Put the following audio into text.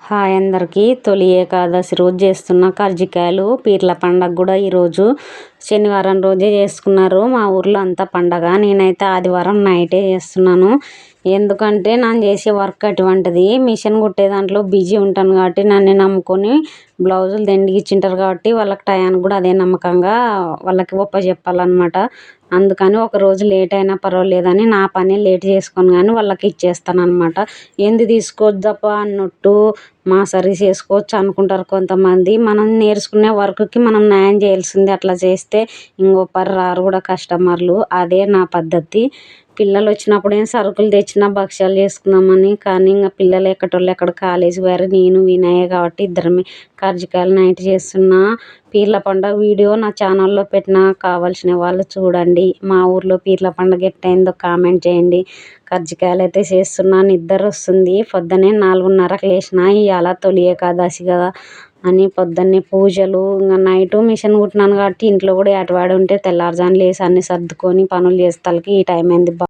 Hi అందరికీ. తొలి ఏకాదశి రోజు చేస్తున్న కర్జికాయలు. పీర్ల పండగ కూడా ఈరోజు శనివారం రోజే చేసుకున్నారు మా ఊర్లో అంతా పండగ. నేనైతే ఆదివారం నైటే చేస్తున్నాను. ఎందుకంటే నేను చేసే వర్క్ అటువంటిది. మిషన్ కుట్టే దాంట్లో బిజీ ఉంటాను కాబట్టి నన్ను నమ్ముకొని బ్లౌజులు దండికి ఇచ్చింటారు కాబట్టి వాళ్ళకి టయానికి కూడా అదే నమ్మకంగా వాళ్ళకి చెప్పాలన్నమాట. అందుకని ఒకరోజు లేట్ అయినా పర్వాలేదని నా పని లేట్ చేసుకొని కానీ వాళ్ళకి ఇచ్చేస్తాను అనమాట. ఏంది తీసుకోవద్దప్పా అన్నట్టు మా సర్వీస్ చేసుకోవచ్చు అనుకుంటారు కొంతమంది. మనం నేర్చుకునే వర్క్కి మనం న్యాయం చేయాల్సిందే. అట్లా చేస్తే ఇంకొకరు రారు కూడా కస్టమర్లు. అదే నా పద్ధతి. పిల్లలు వచ్చినప్పుడు సరుకులు తెచ్చినా భక్ష్యాలు చేసుకుందామని, కానీ ఇంకా పిల్లలు ఎక్కటోళ్ళు ఎక్కడ కాలేజీ వారు, నేను వినయే కాబట్టి ఇద్దరమే కర్జికాయలు నైట్ చేస్తున్నా. పీర్ల పండుగ వీడియో నా ఛానల్లో పెట్టిన, కావాల్సిన వాళ్ళు చూడండి. మా ఊర్లో పీర్ల పండుగ ఎట్టయిందో కామెంట్ చేయండి. కర్జికాయలు అయితే చేస్తున్నా. నిద్ర వస్తుంది. పొద్దున్నే 4:30కి లేచిన. ఇవాళ తొలి ఏకాదశి కదా అని పొద్దున్నే పూజలు, ఇంకా నైటు మిషన్ కుట్టినాను కాబట్టి ఇంట్లో కూడా ఏటవాడి ఉంటే తెల్లారుజామున లేసి అన్నీ సర్దుకొని పనులు చేసేసరికి ఈ టైం అయింది.